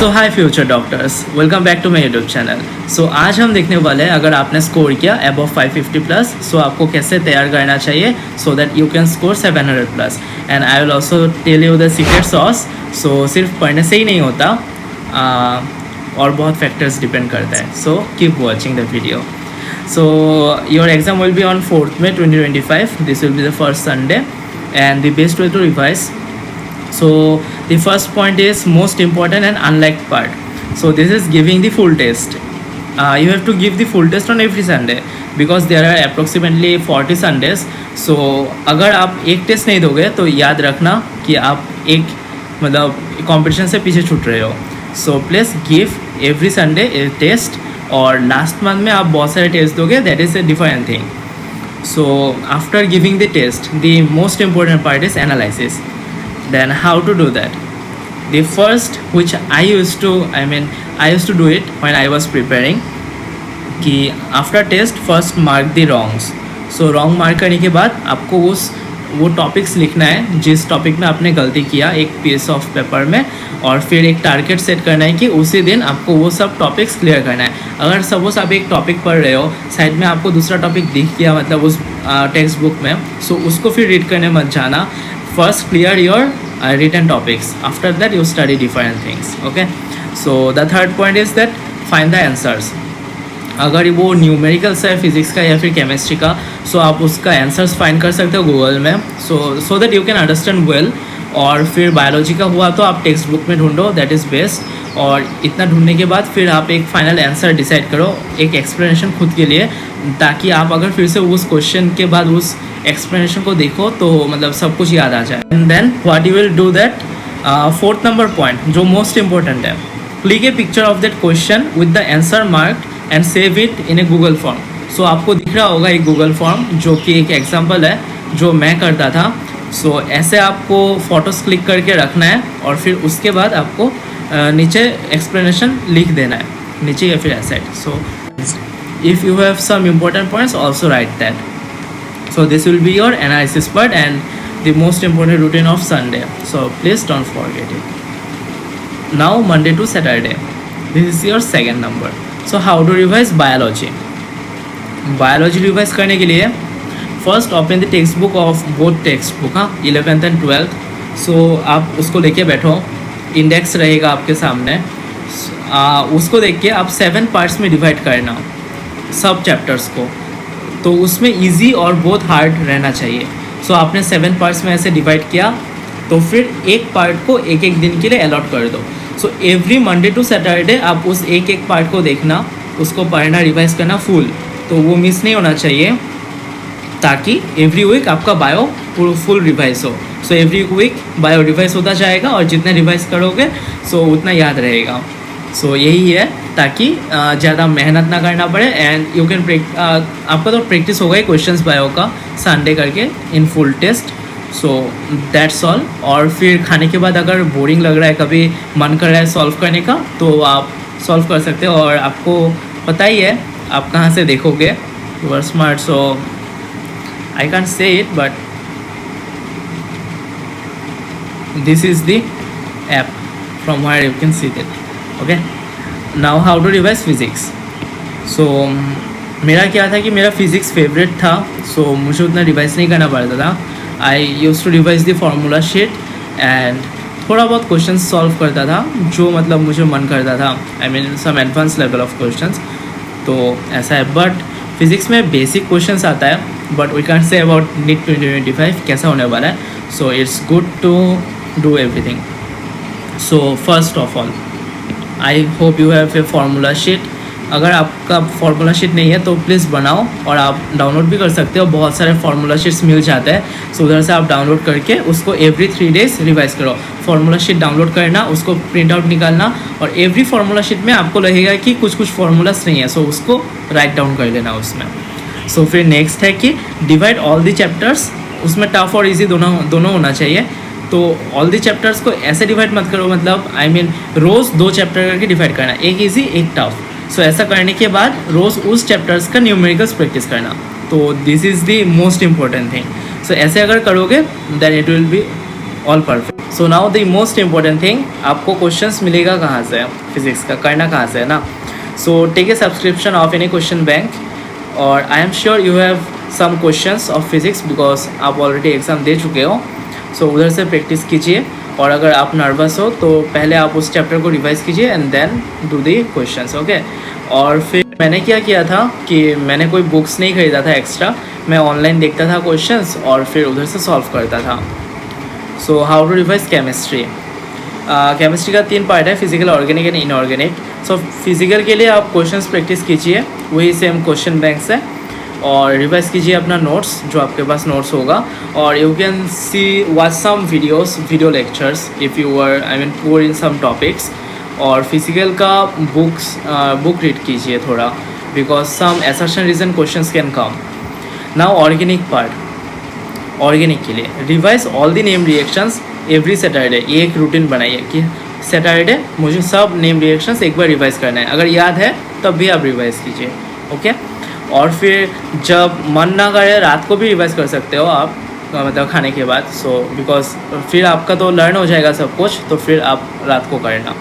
So hi future doctors, welcome back to my YouTube channel. So आज हम देखने वाले हैं अगर आपने स्कोर किया अबव 550 प्लस, सो आपको कैसे तैयार करना चाहिए so that you can score 700 plus. And I will also tell you the secret sauce. So सिर्फ पढ़ने से ही नहीं होता, और बहुत फैक्टर्स डिपेंड करता है। So keep watching the video. So your exam will be on 4th May 2025. This will be the first Sunday, and the best way to revise. So the first point is most important and unliked part. So this is giving the full test. You have to give the full test on every Sunday because there are approximately 40 Sundays. So अगर आप एक test नहीं दोगे तो याद रखना कि आप एक मतलब कंपटीशन से पीछे छूट रहे हो। So please give every Sunday a test. और लास्ट मंथ में आप बहुत सारे टेस्ट दोगे, that is a different thing. So after giving the test the most important part is analysis. Then how to do that? The first which I use to do it when I was preparing कि after test first mark the wrongs. So wrong mark करने के बाद आपको वो topics लिखना है जिस topic में आपने गलती किया एक पीस ऑफ पेपर में, और फिर एक टारगेट सेट करना है कि उसी दिन आपको वो सब टॉपिक्स क्लियर करना है। अगर सपोज आप एक टॉपिक पढ़ रहे हो, साइड में आपको दूसरा टॉपिक दिख गया मतलब उस टेक्स्ट बुक में, सो उसको फिर रीड करने मत जाना। First clear your written topics, after that you study different things. Okay, so the third point is that find the answers. अगर वो न्यूमेरिकल्स है फिजिक्स का या फिर केमिस्ट्री का, सो आप उसका आंसर्स फाइंड कर सकते हो गूगल में, सो that you can understand well. और फिर बायोलॉजी का हुआ तो आप टेक्स्ट बुक में ढूंढो, दैट इज़ बेस्ट। और इतना ढूंढने के बाद फिर आप एक फाइनल आंसर डिसाइड करो, एक एक्सप्लेनेशन खुद के लिए, ताकि आप अगर फिर से उस क्वेश्चन के बाद उस एक्सप्लेनेशन को देखो तो मतलब सब कुछ याद आ जाए। And then what you will do that, fourth number point जो मोस्ट इंपॉर्टेंट है, click a picture of that question with the answer marked and save it in a Google form. So आपको दिख रहा होगा एक गूगल फॉर्म जो कि एक एग्जाम्पल है जो मैं करता था। सो ऐसे आपको फ़ोटोज़ क्लिक करके रखना है और फिर उसके बाद आपको नीचे एक्सप्लेनेशन लिख देना है, नीचे या फिर ऐसे। So if you have some important points also write that. So this will be your analysis part and the most important routine of Sunday. So please don't forget it. Now Monday to Saturday, this is your second number. So how to revise biology. Biology revise करने के लिए first open the text book of both text book, हाँ 11th and 12th। सो आप उसको लेके बैठो, index रहेगा आपके सामने। उसको देख के आप 7 पार्ट्स में डिवाइड करना सब चैप्टर्स को, तो उसमें इजी और बहुत हार्ड रहना चाहिए। सो आपने 7 पार्ट्स में ऐसे डिवाइड किया तो फिर एक पार्ट को एक एक दिन के लिए अलॉट कर दो। So every Monday to Saturday आप उस एक एक पार्ट को देखना, उसको पढ़ना, रिवाइज करना फुल, तो वो मिस नहीं होना चाहिए, ताकि एवरी वीक आपका बायो फुल रिवाइज हो। So every week bio revise होता जाएगा और जितना रिवाइज करोगे सो उतना याद रहेगा। सो यही है, ताकि ज़्यादा मेहनत ना करना पड़े एंड यू कैन आपका तो प्रैक्टिस होगा ही क्वेश्चंस बायो का संडे करके in full test. So that's all. और फिर खाने के बाद अगर बोरिंग लग रहा है, कभी मन कर रहा है सॉल्व करने का, तो आप सॉल्व कर सकते हो। और आपको पता ही है आप कहाँ से देखोगे, you are smart, so I can't say it, but this is the app from where you can see it. Okay, now how to revise physics. So मेरा क्या था कि मेरा फिज़िक्स फेवरेट था, so मुझे उतना रिवाइज नहीं करना पड़ता था। I used to revise the formula sheet and थोड़ा बहुत क्वेश्चन सॉल्व करता था जो मतलब मुझे मन करता था, I mean some advanced level of questions, तो ऐसा है। बट फिज़िक्स में बेसिक क्वेश्चंस आता है, but we can't say about NEET 2025 कैसा होने वाला है। So it's good to do everything. So first of all I hope you have a formula sheet. अगर आपका फार्मूला शीट नहीं है तो प्लीज़ बनाओ, और आप डाउनलोड भी कर सकते हो, बहुत सारे फार्मूला शीट्स मिल जाते हैं। सो उधर से आप डाउनलोड करके उसको एवरी 3 days रिवाइज करो। फार्मूला शीट डाउनलोड करना, उसको प्रिंट आउट निकालना, और एवरी फार्मूला शीट में आपको लगेगा कि कुछ फार्मूलास नहीं है, सो उसको राइट डाउन कर लेना उसमें। सो फिर नेक्स्ट है कि डिवाइड ऑल दी चैप्टर्स, उसमें टफ और इजी दोनों होना चाहिए। तो ऑल दी चैप्टर्स को ऐसे डिवाइड मत करो, मतलब I mean रोज़ 2 चैप्टर करके डिवाइड करना, एक इजी एक टफ। सो ऐसा करने के बाद रोज़ उस चैप्टर्स का न्यूमेरिकल्स प्रैक्टिस करना, तो this is the most important thing. So ऐसे अगर करोगे then it will be all perfect. So now the most important thing, आपको क्वेश्चंस मिलेगा कहाँ से, फिजिक्स का करना कहाँ से है ना. So take a subscription of any question bank, और I am sure you have some questions of physics because आप ऑलरेडी एग्ज़ाम दे चुके हो. सो उधर से प्रैक्टिस कीजिए, और अगर आप नर्वस हो तो पहले आप उस चैप्टर को रिवाइज कीजिए and then do the questions. Okay. और फिर मैंने क्या किया था कि मैंने कोई बुक्स नहीं ख़रीदा था एक्स्ट्रा, मैं ऑनलाइन देखता था क्वेश्चंस और फिर उधर से सॉल्व करता था. So how to revise chemistry. Chemistry का 3 पार्ट है, physical, organic and inorganic. So physical के लिए आप क्वेश्चंस प्रैक्टिस कीजिए, वही सेम क्वेश्चन बैंक से, और रिवाइज कीजिए अपना नोट्स जो आपके पास नोट्स होगा. और you can see watch some video lectures if you are poor in some topics. और फिजिकल का बुक रीड कीजिए थोड़ा, because some assertion reason questions can come. Now organic part. Organic के लिए revise all the name reactions every Saturday. ये एक routine बनाइए कि सैटरडे मुझे सब नेम रिएक्शंस एक बार रिवाइज करना है. अगर याद है तब भी आप रिवाइज कीजिए. ओके. और फिर जब मन ना करे रात को भी रिवाइज कर सकते हो आप, मतलब खाने के बाद. सो बिकॉज फिर आपका तो लर्न हो जाएगा सब कुछ, तो फिर आप रात को करना.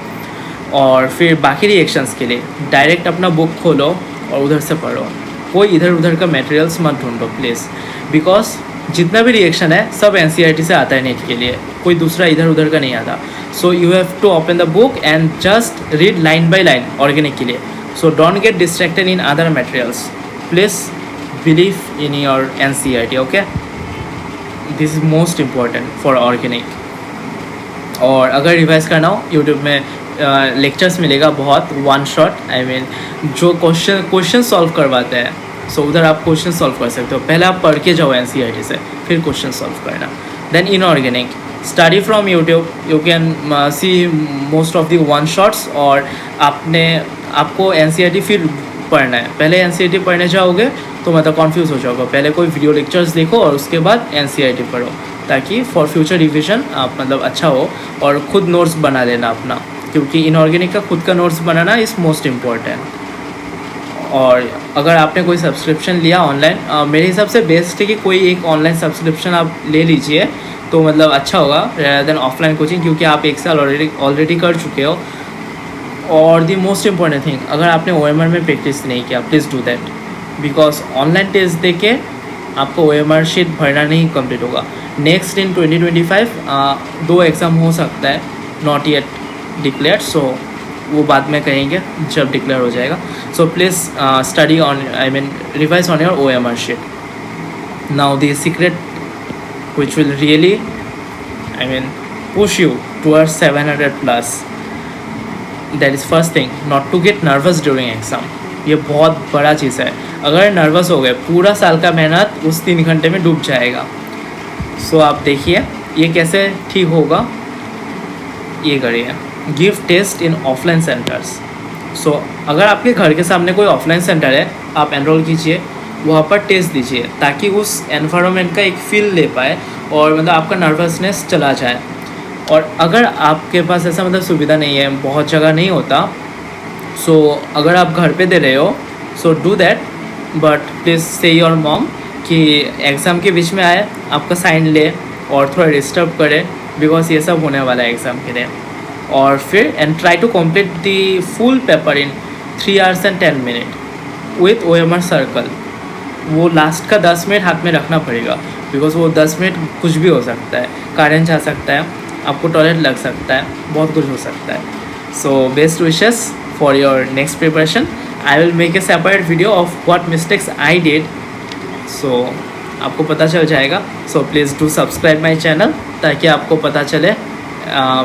और फिर बाकी रिएक्शंस के लिए डायरेक्ट अपना बुक खोलो और उधर से पढ़ो. कोई इधर उधर का मटेरियल्स मत ढूंढो प्लीज़, बिकॉज जितना भी रिएक्शन है सब NCERT से आता है नेट के लिए, कोई दूसरा इधर उधर का नहीं आता. So you have to open the book and just read line by line organic के लिए. So don't get distracted in other materials. Please believe in your NCERT. ओके. This is most important for organic. और अगर revise करना हो YouTube में lectures मिलेगा बहुत, वन शॉट, जो क्वेश्चन सॉल्व करवाते हैं. सो उधर आप क्वेश्चन सॉल्व कर सकते हो. पहले आप पढ़ के जाओ NCERT से, फिर क्वेश्चन सॉल्व करना. Then inorganic study from YouTube. You can see most of the one shots. और आपको NCERT फिर पढ़ना है. पहले NCERT पढ़ने जाओगे तो मतलब कन्फ्यूज़ हो जाओगे. पहले कोई वीडियो लेक्चर्स देखो और उसके बाद NCERT पढ़ो, ताकि फॉर फ्यूचर रिविजन आप मतलब अच्छा हो. और खुद नोट्स बना लेना अपना, क्योंकि इनऑर्गेनिक का खुद का notes banana is most important. और अगर आपने कोई सब्सक्रिप्शन लिया ऑनलाइन, मेरे हिसाब से बेस्ट है कि कोई एक ऑनलाइन सब्सक्रिप्शन आप ले लीजिए, तो मतलब अच्छा होगा रेदर देन ऑफलाइन कोचिंग, क्योंकि आप 1 साल ऑलरेडी कर चुके हो. और दी मोस्ट इम्पॉर्टेंट थिंग, अगर आपने OMR में प्रैक्टिस नहीं किया, please do that, because online test दे के आपको OMR शीट भरना नहीं कंप्लीट होगा. नेक्स्ट इन 2025 2 एग्ज़ाम हो सकता है, नॉट येट डिक्लेयर्ड. सो वो बाद में कहेंगे जब डिक्लेयर हो जाएगा. So please study on revise on your OMR sheet. Now the secret which will really push you towards 700 plus. That is first thing, not to get nervous during exam. ये बहुत बड़ा चीज़ है. अगर नर्वस हो गए, पूरा साल का मेहनत उस 3 घंटे में डूब जाएगा. सो आप देखिए ये कैसे ठीक होगा. ये करिए, give test in offline centres. So अगर आपके घर के सामने कोई ऑफलाइन सेंटर है, आप एनरोल कीजिए, वहाँ पर टेस्ट दीजिए, ताकि उस एनवायरनमेंट का एक फील ले पाए और मतलब आपका नर्वसनेस चला जाए. और अगर आपके पास ऐसा मतलब सुविधा नहीं है, बहुत जगह नहीं होता, सो अगर आप घर पे दे रहे हो, so do that. But please से योर मॉम कि एग्ज़ाम के बीच में आए, आपका साइन ले और थोड़ा डिस्टर्ब करे, बिकॉज ये सब होने वाला है एग्ज़ाम के लिए. और फिर and try to complete the full paper in 3 hours and 10 minutes with OMR circle. वो लास्ट का 10 मिनट हाथ में रखना पड़ेगा, बिकॉज वो 10 मिनट कुछ भी हो सकता है. करेंट आ सकता है, आपको टॉयलेट लग सकता है, बहुत कुछ हो सकता है. So best wishes for your next preparation. I will make a separate video of what mistakes I did, so आपको पता चल जाएगा. So please do subscribe my channel, ताकि आपको पता चले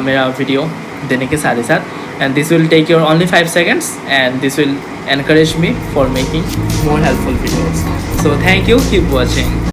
मेरा वीडियो देने के साथ ही साथ. and this will take your only 5 seconds, and this will encourage me for making more helpful videos. So thank you, keep watching.